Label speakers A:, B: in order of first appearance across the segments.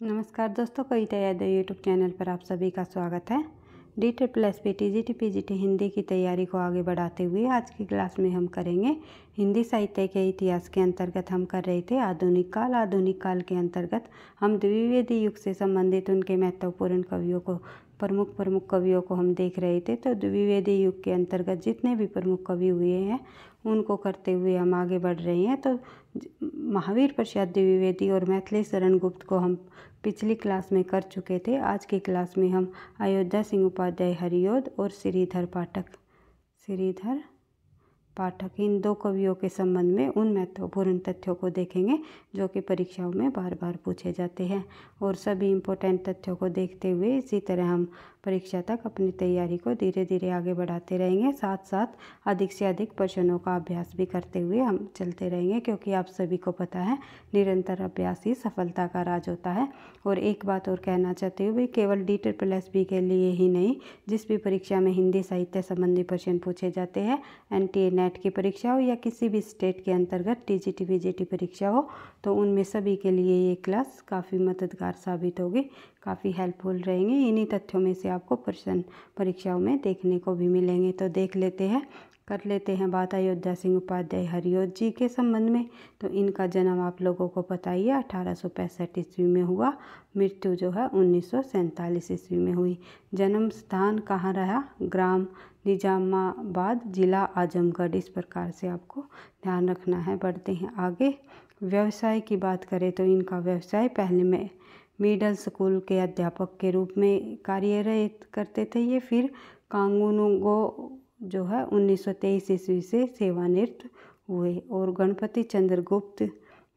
A: नमस्कार दोस्तों, कविता Yadav YouTube channel पर आप सभी का स्वागत है। DSSP TGT PGT हिंदी की तैयारी को आगे बढ़ाते हुए आज की क्लास में हम करेंगे हिंदी साहित्य के इतिहास के अंतर्गत हम कर रहे थे आधुनिक काल के अंतर्गत हम द्विवेदी युग से संबंधित उनके महत्वपूर्ण कवियों को प्रमुख कवियों को हम देख रहे थे। तो द्विवेदी युग के अंतर्गत जितने भी प्रमुख कवि हुए हैं उनको करते हुए हम आगे बढ़ रहे हैं। तो महावीर प्रसाद द्विवेदी और मैथिली शरण गुप्त को हम पिछली क्लास में कर चुके थे। आज की क्लास में हम अयोध्या सिंह उपाध्याय हरिऔध और श्रीधर पाठक इन दो कवियों के संबंध में उन महत्वपूर्ण तथ्यों को देखेंगे जो कि परीक्षाओं में बार बार पूछे जाते हैं। और सभी इम्पोर्टेंट तथ्यों को देखते हुए इसी तरह हम परीक्षा तक अपनी तैयारी को धीरे धीरे आगे बढ़ाते रहेंगे। साथ साथ अधिक से अधिक प्रश्नों का अभ्यास भी करते हुए हम चलते रहेंगे, क्योंकि आप सभी को पता है निरंतर अभ्यास ही सफलता का राज होता है। और एक बात और कहना चाहती हूँ भाई, केवल DSSP के लिए ही नहीं, जिस भी परीक्षा में हिंदी साहित्य संबंधी प्रश्न पूछे जाते हैं, NTA नेट की परीक्षा हो या किसी भी स्टेट के अंतर्गत TGT PGT परीक्षा हो, तो उनमें सभी के लिए ये क्लास काफ़ी मददगार साबित होगी, काफ़ी हेल्पफुल रहेंगे। इन्हीं तथ्यों में से आपको प्रश्न परीक्षाओं में देखने को भी मिलेंगे। तो कर लेते हैं बात अयोध्या सिंह उपाध्याय हरिऔध जी के संबंध में। तो इनका जन्म आप लोगों को पता ही है 1865 ईस्वी में हुआ। मृत्यु जो है 1947 ईस्वी में हुई। जन्म स्थान कहाँ रहा? ग्राम निजामाबाद, जिला आजमगढ़। इस प्रकार से आपको ध्यान रखना है। बढ़ते हैं आगे। व्यवसाय की बात करें तो इनका व्यवसाय पहले में मिडिल स्कूल के अध्यापक के रूप में कार्यरत करते थे ये। फिर कांगूनगो जो है 1923 ईस्वी से सेवानिवृत्त हुए। और गणपति चंद्र गुप्त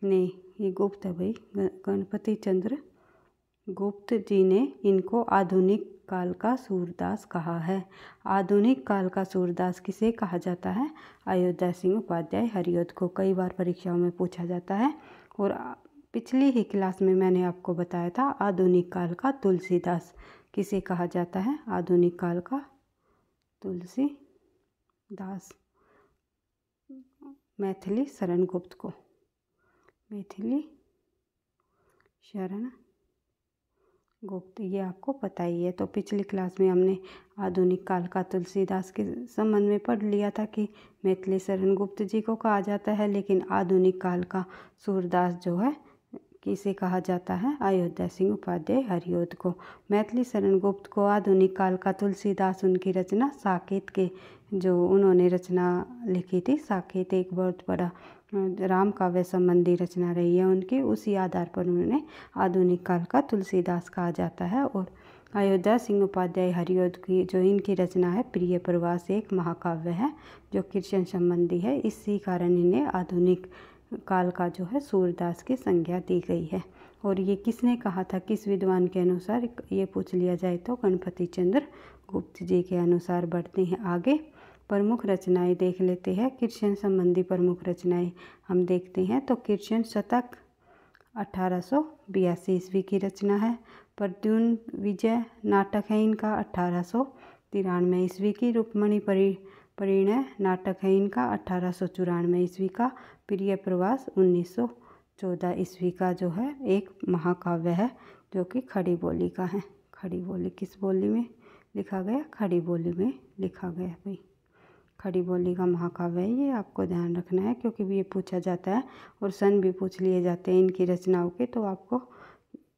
A: ने, ये गुप्त है भाई, गणपति चंद्र गुप्त जी ने इनको आधुनिक काल का सूरदास कहा है। आधुनिक काल का सूरदास किसे कहा जाता है? अयोध्या सिंह उपाध्याय हरिऔध को कई बार परीक्षाओं में पूछा जाता है। और पिछली ही क्लास में मैंने आपको बताया था आधुनिक काल का तुलसीदास किसे कहा जाता है? आधुनिक काल का तुलसीदास मैथिली शरण गुप्त को, मैथिली शरण गुप्त, ये आपको पता ही है। तो पिछली क्लास में हमने आधुनिक काल का तुलसीदास के संबंध में पढ़ लिया था कि मैथिली शरण गुप्त जी को कहा जाता है, लेकिन आधुनिक काल का सूरदास जो है किसे कहा जाता है? अयोध्या सिंह उपाध्याय हरिऔध को। मैथिली शरण गुप्त को आधुनिक काल का तुलसीदास उनकी रचना साकेत के, जो उन्होंने रचना लिखी थी, साकेत एक बहुत बड़ा राम काव्य संबंधी रचना रही है उनकी, उसी आधार पर उन्हें आधुनिक काल का तुलसीदास कहा जाता है। और अयोध्या सिंह उपाध्याय हरिऔध की जो इनकी रचना है प्रिय प्रवास, एक महाकाव्य है जो कृष्ण संबंधी है। इसी कारण इन्हें आधुनिक काल का जो है सूरदास की संज्ञा दी गई है। और ये किसने कहा था, किस विद्वान के अनुसार, ये पूछ लिया जाए तो गणपति चंद्र गुप्त जी के अनुसार। बढ़ते हैं आगे। प्रमुख रचनाएं देख लेते हैं। कृष्ण संबंधी प्रमुख रचनाएं हम देखते हैं तो कृष्ण शतक 1882 ईस्वी की रचना है। प्रद्युम्न विजय नाटक है इनका 1893 ईस्वी की। रुक्मणी परिणय नाटक है इनका 1894 ईस्वी का। प्रिय प्रवास 1914 ईस्वी का जो है एक महाकाव्य है जो कि खड़ी बोली का है। खड़ी बोली किस बोली में लिखा गया? खड़ी बोली में लिखा गया भाई। खड़ी बोली का महाकाव्य है, ये आपको ध्यान रखना है क्योंकि ये पूछा जाता है और सन भी पूछ लिए जाते हैं इनकी रचनाओं के, तो आपको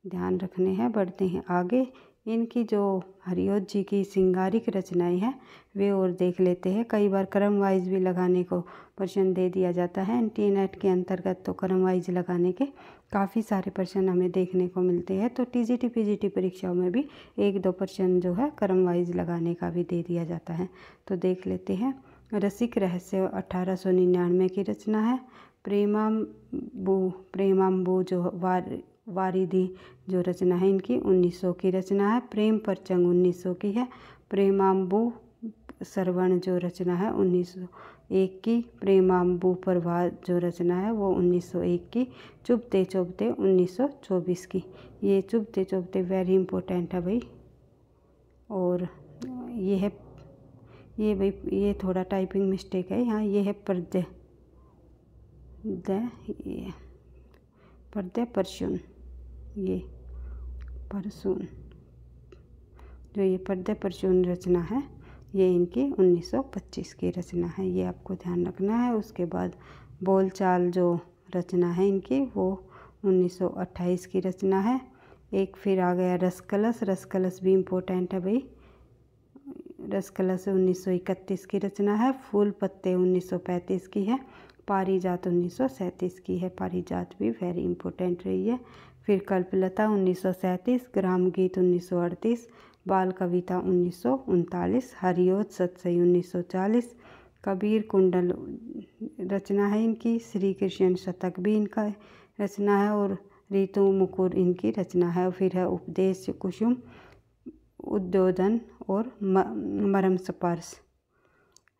A: ध्यान रखने हैं। बढ़ते हैं आगे। इनकी जो हरिऔध जी की श्रृंगारिक रचनाएं हैं वे और देख लेते हैं। कई बार क्रम वाइज भी लगाने को प्रश्न दे दिया जाता है NTA नेट के अंतर्गत, तो क्रम वाइज लगाने के काफ़ी सारे प्रश्न हमें देखने को मिलते हैं। तो TGT PGT परीक्षाओं में भी 1-2 प्रश्न जो है क्रम वाइज लगाने का भी दे दिया जाता है। तो देख लेते हैं। रसिक रहस्य 1899 की रचना है। प्रेमाम्बू जो वारिधि जो रचना है इनकी 1900 की रचना है। प्रेम परचंग 1900 की है। प्रेमाम्बू श्रवण जो रचना है 1901 की। प्रेमाम्बू प्रभा जो रचना है वो 1901 की। चुभते चुभते 1924 की। ये चुभते चुभते वेरी इंपॉर्टेंट है भाई। और ये थोड़ा टाइपिंग मिस्टेक है यहाँ। ये है पर्दे परचून, ये परसून। जो ये पर्दे परचून रचना है ये इनकी 1925 की रचना है, ये आपको ध्यान रखना है। उसके बाद बोलचाल जो रचना है इनकी वो 1928 की रचना है। एक फिर आ गया रसकलश। रसकलश भी इम्पोर्टेंट है भाई। रसकलश 1931 की रचना है। फूल पत्ते 1935 की है। पारिजात 1937 की है। पारिजात भी वेरी इंपॉर्टेंट रही है। फिर कल्पलता 1937, ग्राम गीत 1938, बाल कविता 1939, हरिओद सतसई 1940, कबीर कुंडल रचना है इनकी। श्री कृष्ण शतक भी इनका रचना है और ऋतु मुकुर इनकी रचना है। फिर है उपदेश कुसुम, उद्बोधन और मरम स्पर्श।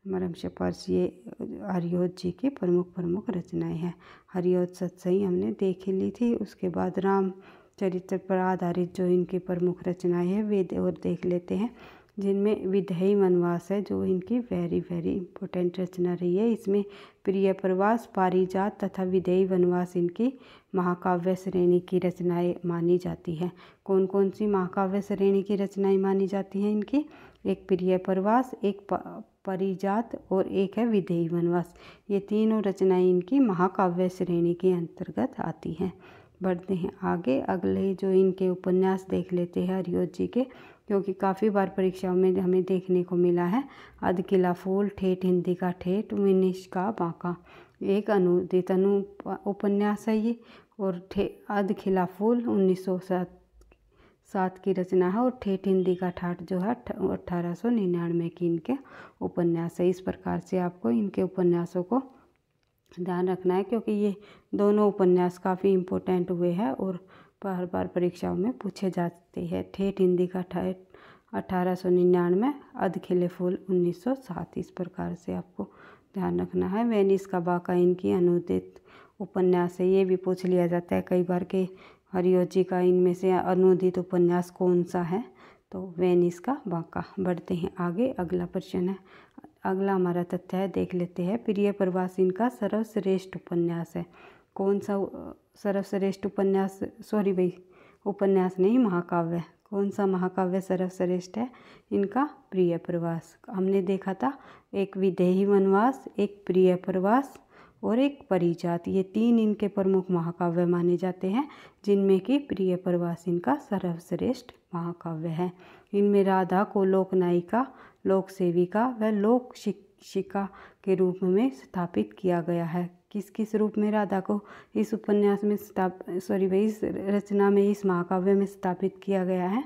A: मरम स्पर्श ये हरिओद जी की प्रमुख रचनाएं हैं। हरिओद सतसई हमने देख ही ली थी। उसके बाद राम चरित्र पर आधारित जो इनकी प्रमुख रचनाएं हैं वे और देख लेते हैं, जिनमें विदेही वनवास है जो इनकी वेरी इंपॉर्टेंट रचना रही है। इसमें प्रिय प्रवास, पारिजात तथा विदेही वनवास इनकी महाकाव्य श्रेणी की रचनाएं मानी जाती है। कौन कौन सी महाकाव्य श्रेणी की रचनाएं मानी जाती हैं इनकी? एक प्रिय प्रवास, एक पारिजात और एक है विदेही वनवास। ये तीनों रचनाएं इनकी महाकाव्य श्रेणी के अंतर्गत आती हैं। बढ़ते हैं आगे। अगले जो इनके उपन्यास देख लेते हैं हरिओद जी के, क्योंकि काफ़ी बार परीक्षाओं में हमें देखने को मिला है। अधखिला फूल, ठेठ हिंदी का ठेठ, विनिश का बांका, एक अनुदित उपन्यास है ये। और अधखिला फूल 1907 की रचना है और ठेठ हिंदी का ठाठ जो है 1899 की इनके उपन्यास है। इस प्रकार से आपको इनके उपन्यासों को ध्यान रखना है, क्योंकि ये दोनों उपन्यास काफ़ी इम्पोर्टेंट हुए हैं और बार बार परीक्षाओं में पूछे जाते हैं। ठेठ हिंदी का ठाठ 1899, अधखिले फूल 1907। इस प्रकार से आपको ध्यान रखना है। वेनिस का बांका इनकी अनुदित उपन्यास है। ये भी पूछ लिया जाता है कई बार कि हरिओद जी का इनमें से अनुदित उपन्यास कौन सा है, तो वेनिस का बांका। बढ़ते हैं आगे। अगला प्रश्न है, अगला हमारा तथ्य है, देख लेते हैं। प्रिय प्रवास इनका सर्वश्रेष्ठ उपन्यास है। कौन सा सर्वश्रेष्ठ उपन्यास? सॉरी भाई, उपन्यास नहीं, महाकाव्य। कौन सा महाकाव्य सर्वश्रेष्ठ है इनका? प्रिय प्रवास। हमने देखा था एक विदेही वनवास, एक प्रिय प्रवास और एक पारिजात, ये तीन इनके प्रमुख महाकाव्य माने जाते हैं, जिनमें कि प्रिय प्रवास इनका सर्वश्रेष्ठ महाकाव्य है। इनमें राधा को लोक नायिका, लोक सेविका व लोक शिक्षिका के रूप में स्थापित किया गया है। किस किस रूप में राधा को इस उपन्यास में इस रचना में, इस महाकाव्य में स्थापित किया गया है?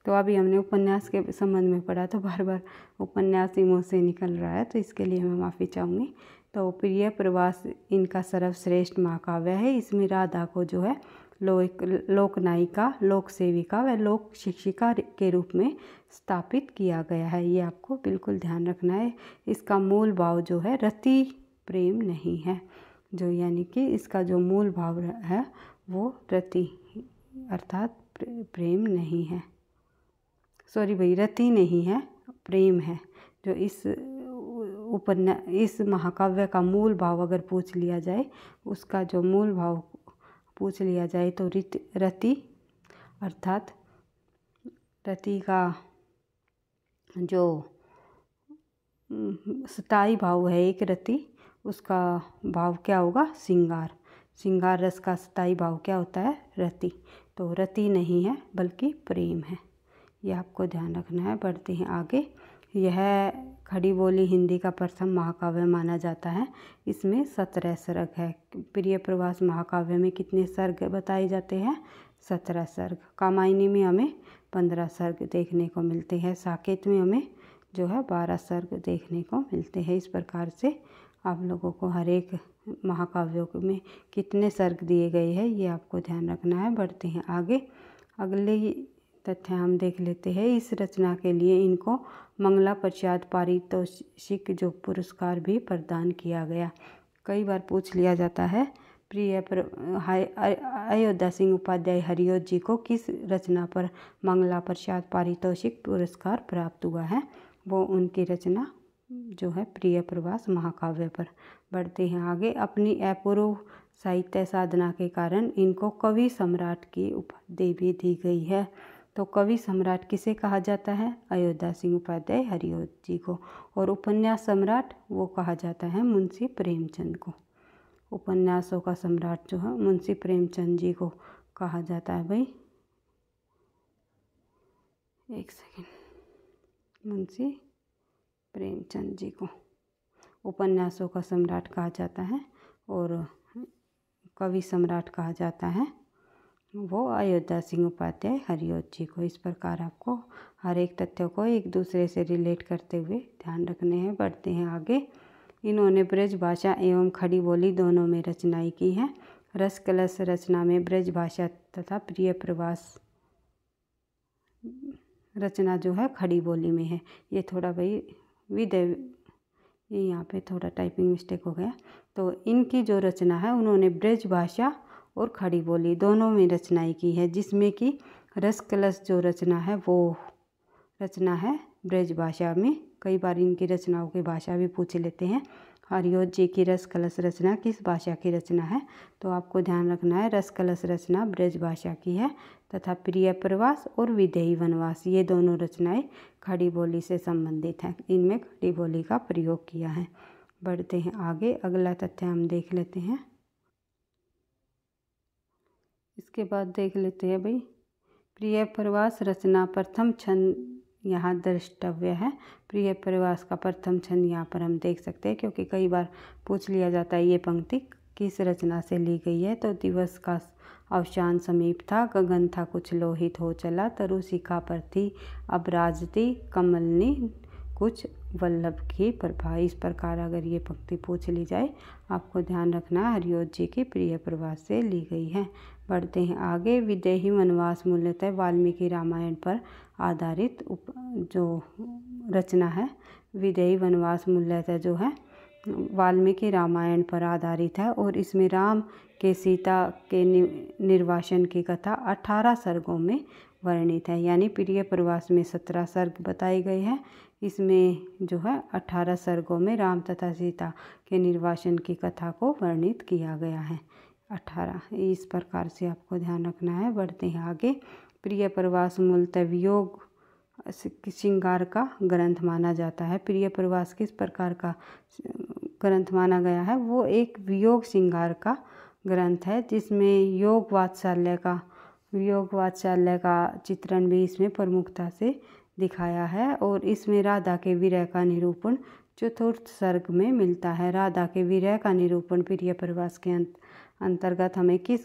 A: तो अभी हमने उपन्यास के संबंध में पढ़ा, तो बार बार उपन्यास ही मुँह से निकल रहा है, तो इसके लिए मैं माफ़ी चाहूँगी। तो प्रिय प्रवास इनका सर्वश्रेष्ठ महाकाव्य है। इसमें राधा को जो है लोक नायिका, लोक सेविका व लोक शिक्षिका के रूप में स्थापित किया गया है। ये आपको बिल्कुल ध्यान रखना है। इसका मूल भाव जो है रति प्रेम नहीं है, जो यानी कि इसका जो मूल भाव है वो रति अर्थात प्रेम नहीं है। सॉरी भाई, रति नहीं है, प्रेम है। जो इस महाकाव्य का मूल भाव अगर पूछ लिया जाए, उसका जो मूल भाव पूछ लिया जाए तो रति अर्थात रति का जो स्थायी भाव है एक रति, उसका भाव क्या होगा? श्रृंगार। श्रृंगार रस का स्थायी भाव क्या होता है? रति। तो रति नहीं है बल्कि प्रेम है, यह आपको ध्यान रखना है। बढ़ते हैं आगे। यह खड़ी बोली हिंदी का प्रथम महाकाव्य माना जाता है। इसमें 17 सर्ग है। प्रिय प्रवास महाकाव्य में कितने सर्ग बताए जाते हैं? 17 सर्ग। कामायनी में हमें 15 सर्ग देखने को मिलते हैं। साकेत में हमें जो है 12 सर्ग देखने को मिलते हैं। इस प्रकार से आप लोगों को हर एक महाकाव्यों में कितने सर्ग दिए गए हैं ये आपको ध्यान रखना है। बढ़ते हैं आगे। अगले तथ्य हम देख लेते हैं। इस रचना के लिए इनको मंगला प्रसाद पारितोषिक जो पुरस्कार भी प्रदान किया गया। कई बार पूछ लिया जाता है प्रिय अयोध्या सिंह उपाध्याय हरिओद जी को किस रचना पर मंगला प्रसाद पारितोषिक पुरस्कार प्राप्त हुआ है? वो उनकी रचना जो है प्रिय प्रवास महाकाव्य पर। बढ़ते हैं आगे। अपनी अपूर्व साहित्य साधना के कारण इनको कवि सम्राट की उपाधि भी दी गई है। तो कवि सम्राट किसे कहा जाता है? अयोध्या सिंह उपाध्याय हरिऔध जी को। और उपन्यास सम्राट वो कहा जाता है मुंशी प्रेमचंद को। उपन्यासों का सम्राट जो है मुंशी प्रेमचंद जी को कहा जाता है भाई। एक सेकेंड, मुंशी प्रेमचंद जी को उपन्यासों का सम्राट कहा जाता है और कवि सम्राट कहा जाता है वो अयोध्या सिंह उपाध्याय हरिऔध जी को। इस प्रकार आपको हर एक तथ्यों को एक दूसरे से रिलेट करते हुए ध्यान रखने हैं। बढ़ते हैं आगे। इन्होंने ब्रज भाषा एवं खड़ी बोली दोनों में रचनाएं की हैं। रस कलश रचना में ब्रज भाषा तथा प्रिय प्रवास रचना जो है खड़ी बोली में है। ये थोड़ा भाई विदय, ये यहाँ पे थोड़ा टाइपिंग मिस्टेक हो गया। तो इनकी जो रचना है उन्होंने ब्रज भाषा और खड़ी बोली दोनों में रचनाएं की है, जिसमें कि रस कलश जो रचना है वो रचना है ब्रज भाषा में। कई बार इनकी रचनाओं की भाषा भी पूछ लेते हैं। हरिऔध जी की रस कलश रचना किस भाषा की रचना है? तो आपको ध्यान रखना है रस कलश रचना ब्रज भाषा की है तथा प्रिय प्रवास और विदेही वनवास ये दोनों रचनाएं खड़ी बोली से संबंधित हैं। इनमें खड़ी बोली का प्रयोग किया है। बढ़ते हैं आगे। अगला तथ्य हम देख लेते हैं। इसके बाद देख लेते हैं भाई प्रिय प्रवास रचना प्रथम छंद यहाँ द्रष्टव्य है। प्रिय प्रवास का प्रथम छंद यहाँ पर हम देख सकते हैं, क्योंकि कई बार पूछ लिया जाता है ये पंक्ति किस रचना से ली गई है। तो दिवस का अवसान समीप था, गगन था कुछ लोहित हो चला, तरु शिखा पर थी अब राजती कमलनी कुछ वल्लभ की प्रभा। इस प्रकार अगर ये पंक्ति पूछ ली जाए आपको ध्यान रखना है हरिऔध जी की प्रिय प्रवास से ली गई है। बढ़ते हैं आगे। विदेही वनवास मूलतः वाल्मीकि रामायण पर आधारित जो रचना है, विदेही वनवास मूलतः जो है वाल्मीकि रामायण पर आधारित है और इसमें राम के सीता के निर्वासन की कथा 18 सर्गों में वर्णित है। यानी प्रिय प्रवास में 17 सर्ग बताए गए हैं, इसमें जो है 18 सर्गों में राम तथा सीता के निर्वासन की कथा को वर्णित किया गया है। 18 इस प्रकार से आपको ध्यान रखना है। बढ़ते हैं आगे। प्रिय प्रवास मूलतः वियोग श्रृंगार का ग्रंथ माना जाता है। प्रिय प्रवास किस प्रकार का ग्रंथ माना गया है? वो एक वियोग श्रृंगार का ग्रंथ है, जिसमें योग वात्सल्य का चित्रण भी इसमें प्रमुखता से दिखाया है और इसमें राधा के विरह का निरूपण चतुर्थ सर्ग में मिलता है। राधा के विरह का निरूपण प्रिय प्रवास के अंतर्गत हमें किस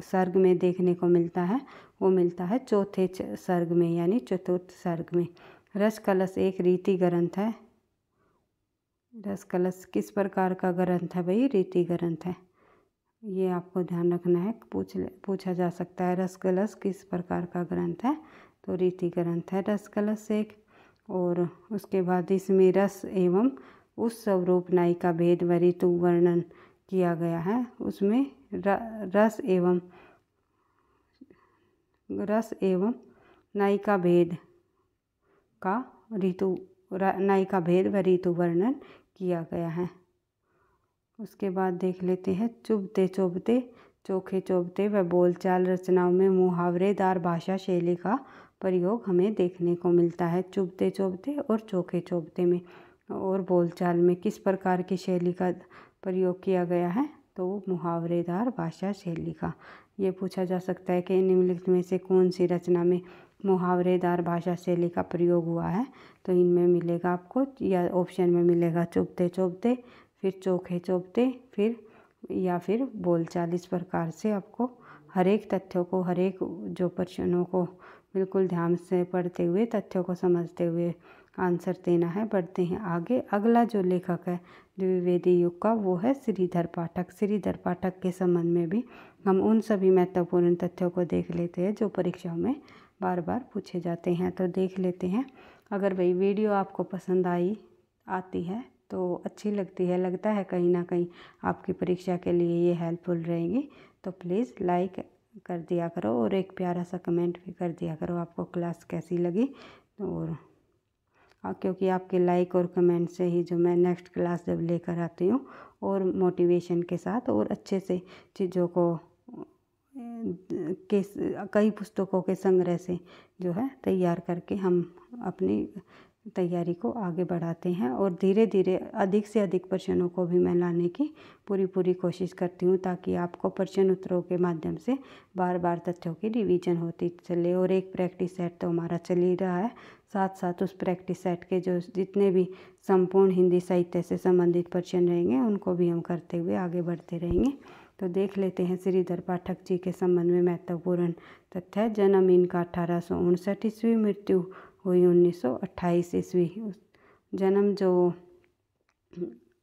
A: सर्ग में देखने को मिलता है? वो मिलता है चौथे सर्ग में, यानी चतुर्थ सर्ग में। रस कलश एक रीति ग्रंथ है। रस कलश किस प्रकार का ग्रंथ है भाई? रीति ग्रंथ है। ये आपको ध्यान रखना है, पूछा जा सकता है रस कलश किस प्रकार का ग्रंथ है? तो रीति ग्रंथ है रस कलश एक। और उसके बाद इसमें रस एवं उस स्वरूप नायिका भेद व ऋतु वर्णन किया गया है। उसमें रस एवं नायिका भेद व ऋतु वर्णन किया गया है। उसके बाद देख लेते हैं चुभते चुभते चोखे चुभते व बोलचाल रचनाओं में मुहावरेदार भाषा शैली का प्रयोग हमें देखने को मिलता है। चुभते चुभते और चोखे चुभते में और बोलचाल में किस प्रकार की शैली का प्रयोग किया गया है? तो मुहावरेदार भाषा शैली का। ये पूछा जा सकता है कि निम्नलिखित में से कौन सी रचना में मुहावरेदार भाषा शैली का प्रयोग हुआ है? तो इनमें मिलेगा आपको, या ऑप्शन में मिलेगा चुभते चुभते, फिर चोखे चुभते, फिर बोलचाल। इस प्रकार से आपको हर एक तथ्यों को, हर एक जो प्रश्नों को बिल्कुल ध्यान से पढ़ते हुए, तथ्यों को समझते हुए आंसर देना है। बढ़ते हैं आगे। अगला जो लेखक है द्विवेदी युग का, वो है श्रीधर पाठक। श्रीधर पाठक के संबंध में भी हम उन सभी महत्वपूर्ण तथ्यों को देख लेते हैं जो परीक्षाओं में बार बार पूछे जाते हैं। तो देख लेते हैं। अगर भाई वीडियो आपको पसंद आती है तो अच्छी लगती है, लगता है कहीं ना कहीं आपकी परीक्षा के लिए ये हेल्पफुल रहेगी, तो प्लीज़ लाइक कर दिया करो और एक प्यारा सा कमेंट भी कर दिया करो आपको क्लास कैसी लगी। और क्योंकि आपके लाइक और कमेंट से ही जो मैं नेक्स्ट क्लास जब लेकर आती हूँ और मोटिवेशन के साथ और अच्छे से चीज़ों को के कई पुस्तकों के संग्रह से जो है तैयार करके हम अपनी तैयारी को आगे बढ़ाते हैं और धीरे धीरे अधिक से अधिक प्रश्नों को भी मैं लाने की पूरी कोशिश करती हूँ, ताकि आपको प्रश्न उत्तरों के माध्यम से बार बार तथ्यों की रिवीजन होती चले। और एक प्रैक्टिस सेट तो हमारा चल ही रहा है, साथ साथ उस प्रैक्टिस सेट के जो जितने भी संपूर्ण हिंदी साहित्य से संबंधित प्रश्न रहेंगे उनको भी हम करते हुए आगे बढ़ते रहेंगे। तो देख लेते हैं श्रीधर पाठक जी के संबंध में महत्वपूर्ण तथ्य। जन्म इनका 1859 ईस्वी, मृत्यु हुई 1928 ईस्वी। जन्म जो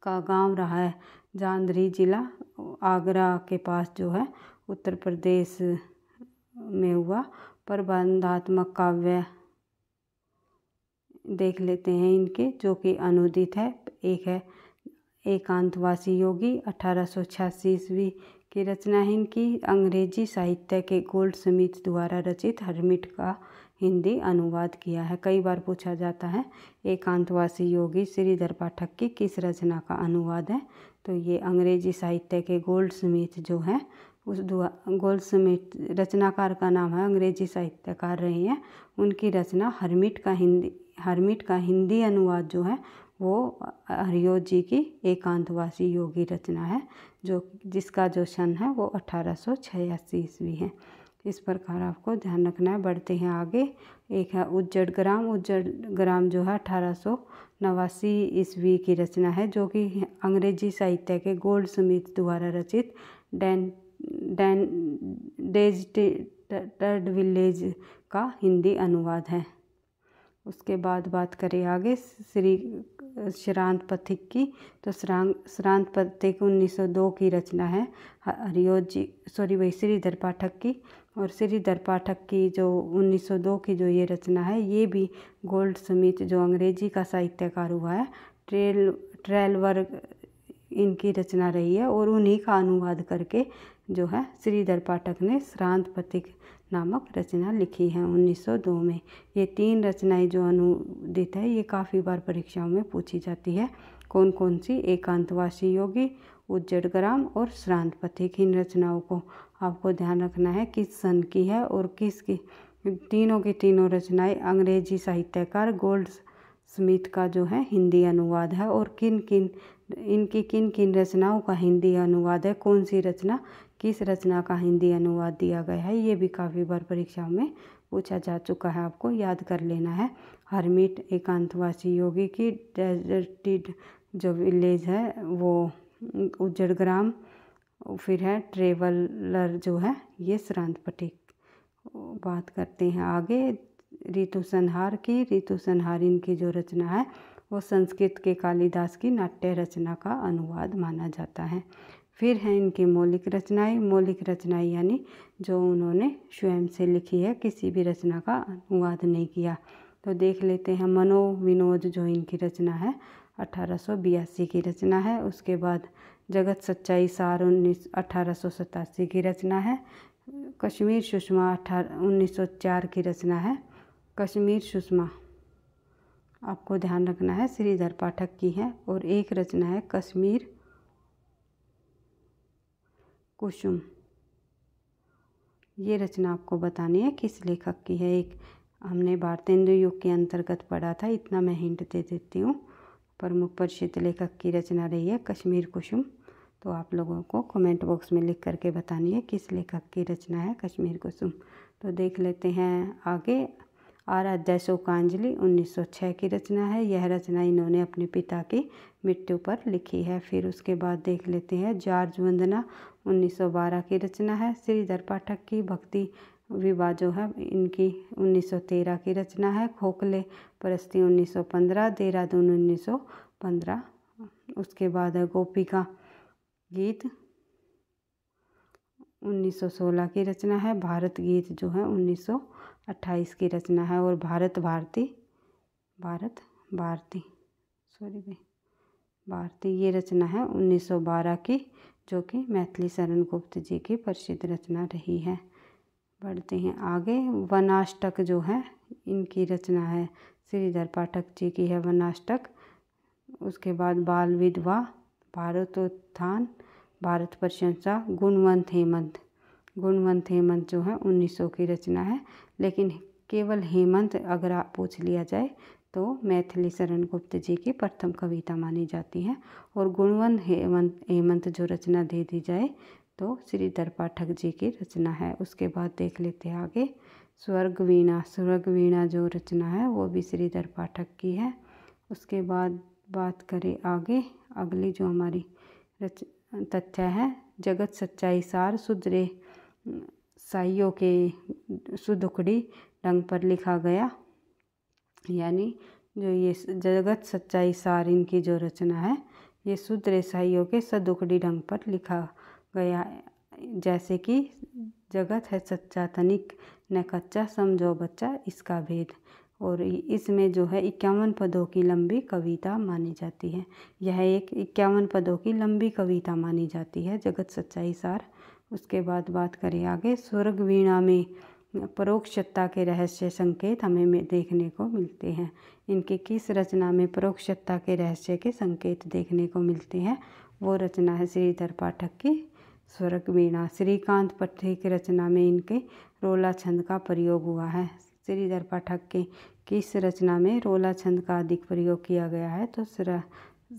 A: का गांव रहा है जांधरी जिला आगरा के पास जो है उत्तर प्रदेश में हुआ। प्रबंधात्मक काव्य देख लेते हैं इनके, जो कि अनुदित है। एक है एकांतवासी योगी, 1886 ईस्वी की रचना है इनकी। अंग्रेजी साहित्य के गोल्डस्मिथ द्वारा रचित हर्मिट का हिंदी अनुवाद किया है। कई बार पूछा जाता है एकांतवासी योगी श्रीधर पाठक की किस रचना का अनुवाद है, तो ये अंग्रेजी साहित्य के गोल्डस्मिथ जो है उस गोल्डस्मिथ रचनाकार का नाम है, अंग्रेजी साहित्यकार रहे हैं। उनकी रचना हर्मिट का हिंदी अनुवाद जो है वो हरियों जी की एकांतवासी योगी रचना है, जिसका जो सन है वो 1886 ईस्वी है। इस प्रकार आपको ध्यान रखना है। बढ़ते हैं आगे। एक है उज्जड़ ग्राम जो है 1889 ईस्वी की रचना है, जो कि अंग्रेजी साहित्य के गोल्डस्मिथ द्वारा रचित डेजर्टेड विलेज का हिंदी अनुवाद है। उसके बाद बात करें आगे श्रांत पथिक की, तो श्रांत पथिक 1902 की रचना है श्रीधर पाठक की। और श्रीधर पाठक की जो 1902 की जो ये रचना है, ये भी गोल्डस्मिथ जो अंग्रेजी का साहित्यकार हुआ है ट्रेलवर्ग इनकी रचना रही है, और उन्हीं का अनुवाद करके जो है श्रीधर पाठक ने श्रांत पथिक नामक रचना लिखी है 1902 में। ये 3 रचनाएं जो अनुदित है ये काफ़ी बार परीक्षाओं में पूछी जाती है। कौन कौन सी? एकांतवासी योगी, उज्जड़ ग्राम और श्रांत पथिक। इन रचनाओं को आपको ध्यान रखना है किस सन की है और किसकी। तीनों की तीनों रचनाएं अंग्रेजी साहित्यकार गोल्डस्मिथ का जो है हिंदी अनुवाद है। और किन किन रचनाओं का हिंदी अनुवाद है, कौन सी रचना किस रचना का हिंदी अनुवाद दिया गया है, ये भी काफ़ी बार परीक्षाओं में पूछा जा चुका है, आपको याद कर लेना है। हर्मिट एकांतवासी योगी की, डेजर्टेड जो विलेज है वो उज्जड़ ग्राम, फिर है ट्रेवलर जो है ये श्रांत पथिक। बात करते हैं आगे ऋतु संहार की। ऋतु संहार इनकी जो रचना है वो संस्कृत के कालिदास की नाट्य रचना का अनुवाद माना जाता है। फिर है इनकी मौलिक रचनाएं यानी जो उन्होंने स्वयं से लिखी है, किसी भी रचना का अनुवाद नहीं किया। तो देख लेते हैं मनोविनोद जो इनकी रचना है 1882 की रचना है। उसके बाद जगत सच्चाई सार 1887 की रचना है। कश्मीर सुषमा 1904 की रचना है। कश्मीर सुषमा आपको ध्यान रखना है श्रीधर पाठक की है। और एक रचना है कश्मीर कुसुम, ये रचना आपको बतानी है किस लेखक की है। एक हमने भारतेंदु युग के अंतर्गत पढ़ा था, इतना मैं हिंट दे देती हूँ। प्रमुख प्रसिद्ध लेखक की रचना रही है कश्मीर कुसुम। तो आप लोगों को कमेंट बॉक्स में लिख करके बतानी है किस लेखक की रचना है कश्मीर कुसुम। तो देख लेते हैं आगे आराध्या शोकांजलि 1906 की रचना है। यह रचना इन्होंने अपने पिता की मृत्यु पर लिखी है। फिर उसके बाद देख लेते हैं जॉर्ज वंदना 1912 की रचना है। श्रीधर पाठक की भक्ति विवाह जो है इनकी 1913 की रचना है। खोखले परस्ती 1915, देहरादून 1915। उसके बाद है गोपिका गीत 1916 की रचना है। भारत गीत जो है 1928 की रचना है। और भारत भारती ये रचना है 1912 की, जो कि मैथिली शरण गुप्त जी की प्रसिद्ध रचना रही है। बढ़ते हैं आगे वनाष्टक जो है इनकी रचना है श्रीधर पाठक जी की है वनाष्टक। उसके बाद बाल विधवा, भारतोत्थान, भारत प्रशंसा, गुणवंत हेमंत, गुणवंत हेमंत जो है 1900 की रचना है। लेकिन केवल हेमंत अगर आप पूछ लिया जाए तो मैथिली शरण गुप्त जी की प्रथम कविता मानी जाती है। और गुणवंत हेमंत जो रचना दे दी जाए तो श्रीधर पाठक जी की रचना है। उसके बाद देख लेते हैं आगे स्वर्ग वीणा जो रचना है वो भी श्रीधर पाठक की है। उसके बाद बात करें आगे, अगली जो हमारी तथ्य है, जगत सच्चाई सार सुधरे साइयों के सुदुखड़ी ढंग पर लिखा गया। यानी जो ये जगत सच्चाई सार इनकी जो रचना है ये सुधरे साइयों के सदुखड़ी ढंग पर लिखा गया। जैसे कि जगत है सच्चा तनिक न कच्चा, समझो बच्चा इसका भेद। और इसमें जो है 51 पदों की लंबी कविता मानी जाती है। यह एक 51 पदों की लंबी कविता मानी जाती है जगत सच्चाई सार। उसके बाद बात करें आगे, स्वर्ग वीणा में परोक्ष सत्ता के रहस्य संकेत हमें देखने को मिलते हैं। इनके किस रचना में परोक्ष सत्ता के रहस्य के संकेत देखने को मिलते हैं? वो रचना है श्रीधर पाठक की स्वर्ग वीणा। श्रीकांत पट्टी की रचना में इनके रोला छंद का प्रयोग हुआ है। श्रीधर पाठक के किस रचना में रोला छंद का अधिक प्रयोग किया गया है? तो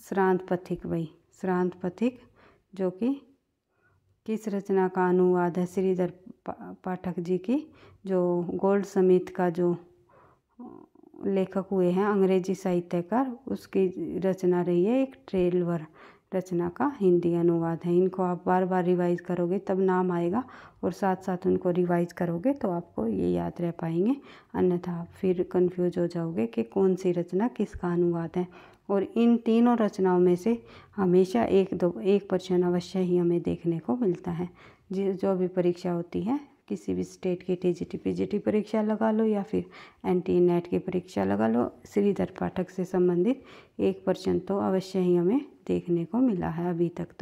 A: श्रांत पथिक जो कि किस रचना का अनुवाद है? श्रीधर पाठक जी की जो गोल्ड स्मिथ का जो लेखक हुए हैं अंग्रेजी साहित्यकार, उसकी रचना रही है। एक ट्रेलवर रचना का हिंदी अनुवाद है। इनको आप बार बार रिवाइज करोगे तब नाम आएगा और साथ साथ उनको रिवाइज करोगे तो आपको ये याद रह पाएंगे, अन्यथा आप फिर कंफ्यूज हो जाओगे कि कौन सी रचना किसका अनुवाद है। और इन तीनों रचनाओं में से हमेशा 1% अवश्य ही हमें देखने को मिलता है। जो भी परीक्षा होती है, किसी भी स्टेट की टीजीटी पीजीटी परीक्षा लगा लो या फिर एनटी नेट की परीक्षा लगा लो, श्रीधर पाठक से संबंधित 1% तो अवश्य ही हमें देखने को मिला है अभी तक।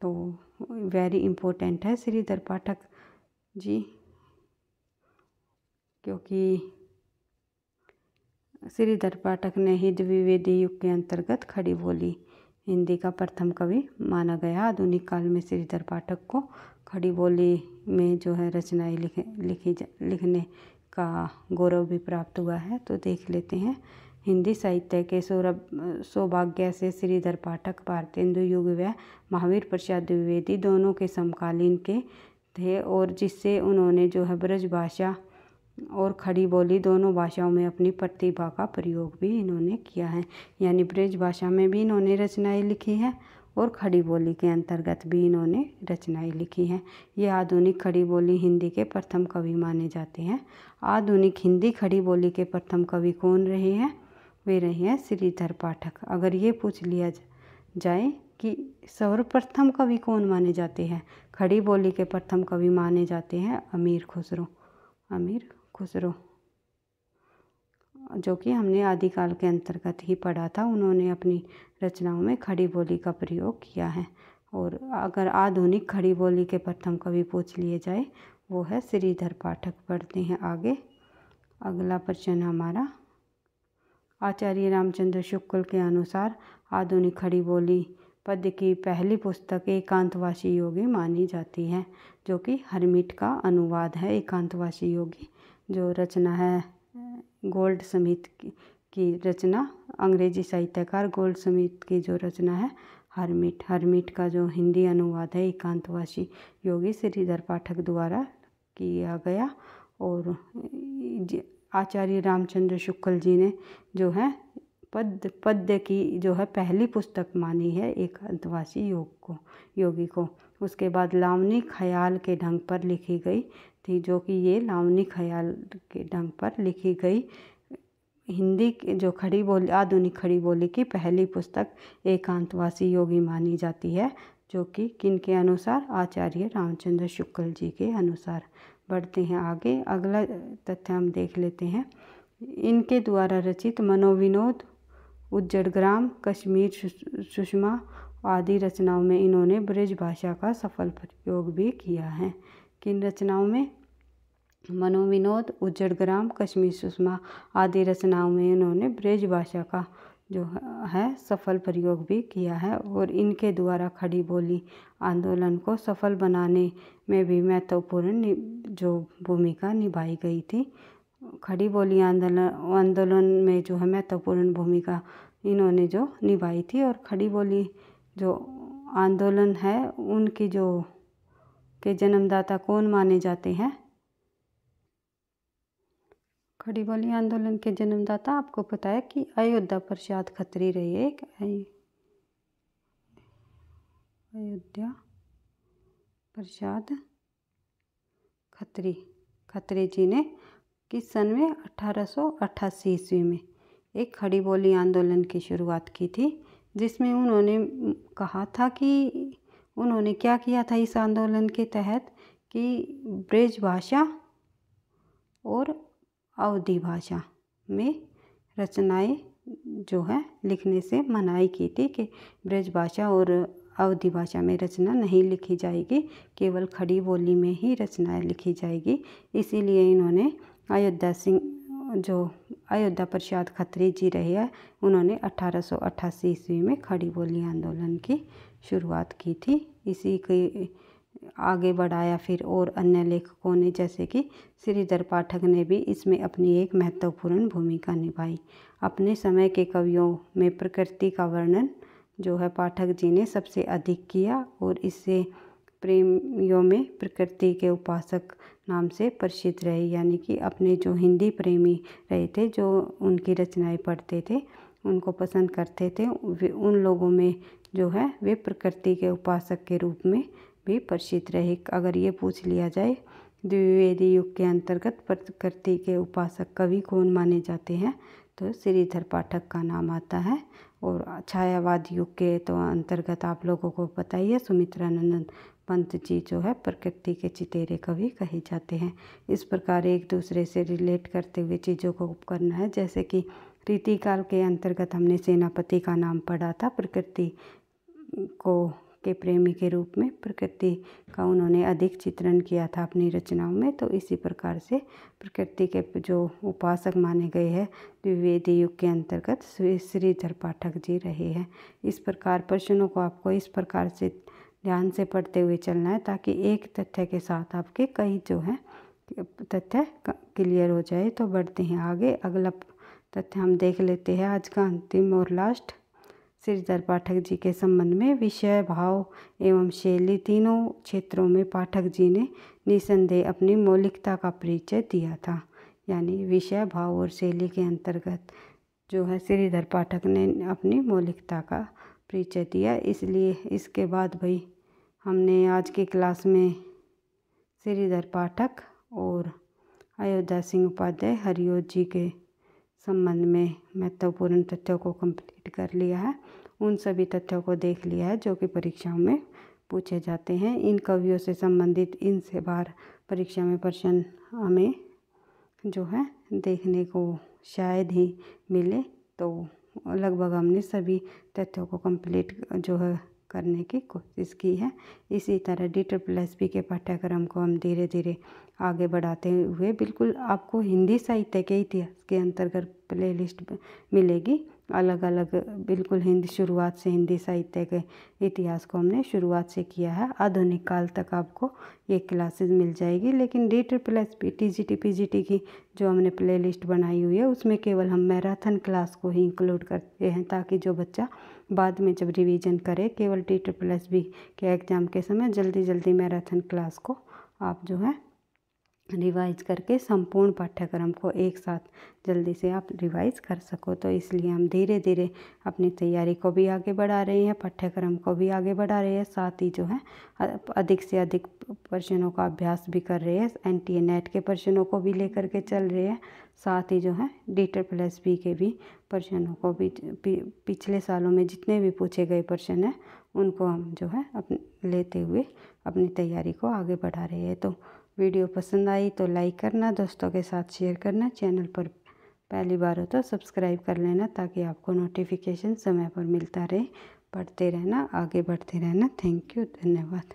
A: तो वेरी इम्पोर्टेंट है श्रीधर पाठक जी, क्योंकि श्रीधर पाठक ने ही द्विवेदी युग के अंतर्गत खड़ी बोली हिंदी का प्रथम कवि माना गया। आधुनिक काल में श्रीधर पाठक को खड़ी बोली में जो है रचनाएं लिखने का गौरव भी प्राप्त हुआ है। तो देख लेते हैं, हिंदी साहित्य के सौभाग्य से श्रीधर पाठक भारतेंदु युग व महावीर प्रसाद द्विवेदी दोनों के समकालीन के थे, और जिससे उन्होंने जो है ब्रज भाषा और खड़ी बोली दोनों भाषाओं में अपनी प्रतिभा का प्रयोग भी इन्होंने किया है। यानी ब्रज भाषा में भी इन्होंने रचनाएं लिखी हैं और खड़ी बोली के अंतर्गत भी इन्होंने रचनाएं लिखी हैं। ये आधुनिक खड़ी बोली हिंदी के प्रथम कवि माने जाते हैं। आधुनिक हिंदी खड़ी बोली के प्रथम कवि कौन रहे हैं? वे रहे हैं श्रीधर पाठक। अगर ये पूछ लिया जाए कि सर्वप्रथम कवि कौन माने जाते हैं, खड़ी बोली के प्रथम कवि माने जाते हैं अमीर खुसरो, जो कि हमने आदिकाल के अंतर्गत ही पढ़ा था। उन्होंने अपनी रचनाओं में खड़ी बोली का प्रयोग किया है। और अगर आधुनिक खड़ी बोली के प्रथम कवि पूछ लिए जाए वो है श्रीधर पाठक। पढ़ते हैं आगे, अगला प्रश्न हमारा, आचार्य रामचंद्र शुक्ल के अनुसार आधुनिक खड़ी बोली पद्य की पहली पुस्तक एकांतवासी योगी मानी जाती है, जो कि हरमिट का अनुवाद है। एकांतवासी योगी जो रचना है गोल्ड स्मिथ की रचना, अंग्रेजी साहित्यकार गोल्ड स्मिथ की जो रचना है हरमिट का जो हिंदी अनुवाद है एकांतवासी योगी श्रीधर पाठक द्वारा किया गया। और आचार्य रामचंद्र शुक्ल जी ने जो है पद्य की जो है पहली पुस्तक मानी है एकांतवासी योगी को। उसके बाद लावनी ख्याल के ढंग पर लिखी गई थी, जो कि ये लावनी ख्याल के ढंग पर लिखी गई हिंदी जो खड़ी बोली आधुनिक खड़ी बोली की पहली पुस्तक एकांतवासी योगी मानी जाती है, जो कि किनके अनुसार? आचार्य रामचंद्र शुक्ल जी के अनुसार। बढ़ते हैं आगे, अगला तथ्य हम देख लेते हैं। इनके द्वारा रचित मनोविनोद, उज्जड़ग्राम, कश्मीर सुषमा आदि रचनाओं में इन्होंने ब्रज भाषा का सफल प्रयोग भी किया है। किन रचनाओं में? मनोविनोद, उज्जड़ग्राम, कश्मीर सुषमा आदि रचनाओं में इन्होंने ब्रज भाषा का जो है सफल प्रयोग भी किया है और इनके द्वारा खड़ी बोली आंदोलन को सफल बनाने में भी महत्वपूर्ण जो भूमिका निभाई गई थी। खड़ी बोली आंदोलन में जो है महत्वपूर्ण भूमिका इन्होंने जो निभाई थी। और खड़ी बोली जो आंदोलन है उनकी जो के जन्मदाता कौन माने जाते हैं? खड़ी बोली आंदोलन के जन्मदाता आपको पता है कि अयोध्या प्रसाद खत्री रहे। एक अयोध्या प्रसाद खत्री जी ने किस सन में 1888 ईस्वी में एक खड़ी बोली आंदोलन की शुरुआत की थी, जिसमें उन्होंने कहा था कि उन्होंने क्या किया था इस आंदोलन के तहत कि ब्रज भाषा और अवधी भाषा में रचनाएं जो है लिखने से मनाही की थी कि ब्रज भाषा और अवधी भाषा में रचना नहीं लिखी जाएगी, केवल खड़ी बोली में ही रचनाएं लिखी जाएगी। इसीलिए इन्होंने अयोध्या प्रसाद खत्री जी रहे हैं, उन्होंने 1888 ईस्वी में खड़ी बोली आंदोलन की शुरुआत की थी। इसी के आगे बढ़ाया फिर और अन्य लेखकों ने, जैसे कि श्रीधर पाठक ने भी इसमें अपनी एक महत्वपूर्ण भूमिका निभाई। अपने समय के कवियों में प्रकृति का वर्णन जो है पाठक जी ने सबसे अधिक किया और इससे प्रेमियों में प्रकृति के उपासक नाम से प्रसिद्ध रहे। यानी कि अपने जो हिंदी प्रेमी रहे थे, जो उनकी रचनाएं पढ़ते थे, उनको पसंद करते थे, उन लोगों में जो है वे प्रकृति के उपासक के रूप में भी प्रसिद्ध रहे। अगर ये पूछ लिया जाए द्विवेदी युग के अंतर्गत प्रकृति के उपासक कवि कौन माने जाते हैं, तो श्रीधर पाठक का नाम आता है। और छायावाद युग के तो अंतर्गत आप लोगों को पता ही है, सुमित्रानंद पंत जी जो है प्रकृति के चितेरे कवि कहे जाते हैं। इस प्रकार एक दूसरे से रिलेट करते हुए चीज़ों को करना है। जैसे कि रीतिकाल के अंतर्गत हमने सेनापति का नाम पढ़ा था, प्रकृति के प्रेमी के रूप में प्रकृति का उन्होंने अधिक चित्रण किया था अपनी रचनाओं में। तो इसी प्रकार से प्रकृति के जो उपासक माने गए हैं द्विवेदी युग के अंतर्गत श्रीधर पाठक जी रहे हैं। इस प्रकार प्रश्नों को आपको इस प्रकार से ध्यान से पढ़ते हुए चलना है, ताकि एक तथ्य के साथ आपके कई जो है तथ्य क्लियर हो जाए। तो बढ़ते हैं आगे, अगला तथ्य हम देख लेते हैं आज का अंतिम और लास्ट। श्रीधर पाठक जी के संबंध में विषय, भाव एवं शैली तीनों क्षेत्रों में पाठक जी ने निसंदेह अपनी मौलिकता का परिचय दिया था। यानी विषय, भाव और शैली के अंतर्गत जो है श्रीधर पाठक ने अपनी मौलिकता का परिचय दिया। इसलिए इसके बाद भाई हमने आज की क्लास में श्रीधर पाठक और अयोध्या सिंह उपाध्याय हरिओत जी के संबंध में महत्वपूर्ण तथ्यों को कंप्लीट कर लिया है। उन सभी तथ्यों को देख लिया है जो कि परीक्षाओं में पूछे जाते हैं। इन कवियों से संबंधित इनसे बार परीक्षा में प्रश्न हमें जो है देखने को शायद ही मिले, तो लगभग हमने सभी तथ्यों को कंप्लीट जो है करने की कोशिश की है। इसी तरह DSSB के पाठ्यक्रम को हम धीरे धीरे आगे बढ़ाते हुए बिल्कुल आपको हिंदी साहित्य के इतिहास के अंतर्गत प्लेलिस्ट मिलेगी अलग अलग, बिल्कुल हिंदी शुरुआत से हिंदी साहित्य के इतिहास को हमने शुरुआत से किया है। आधुनिक काल तक आपको ये क्लासेस मिल जाएगी। लेकिन DSSB TGT PGT की जो हमने प्लेलिस्ट बनाई हुई है उसमें केवल हम मैराथन क्लास को ही इंक्लूड करते हैं, ताकि जो बच्चा बाद में जब रिवीजन करे केवल DSSB के एग्ज़ाम के समय जल्दी मैराथन क्लास को आप जो है रिवाइज करके संपूर्ण पाठ्यक्रम को एक साथ जल्दी से आप रिवाइज कर सको। तो इसलिए हम धीरे धीरे अपनी तैयारी को भी आगे बढ़ा रहे हैं, पाठ्यक्रम को भी आगे बढ़ा रहे हैं, साथ ही जो है अधिक से अधिक प्रश्नों का अभ्यास भी कर रहे हैं। NTA NET के प्रश्नों को भी लेकर के चल रहे हैं, साथ ही जो है DSSB के भी प्रश्नों को भी पिछले सालों में जितने भी पूछे गए प्रश्न हैं उनको हम जो है लेते हुए अपनी तैयारी को आगे बढ़ा रहे हैं। तो वीडियो पसंद आई तो लाइक करना, दोस्तों के साथ शेयर करना, चैनल पर पहली बार हो तो सब्सक्राइब कर लेना, ताकि आपको नोटिफिकेशन समय पर मिलता रहे। पढ़ते रहना, आगे बढ़ते रहना। थैंक यू, धन्यवाद।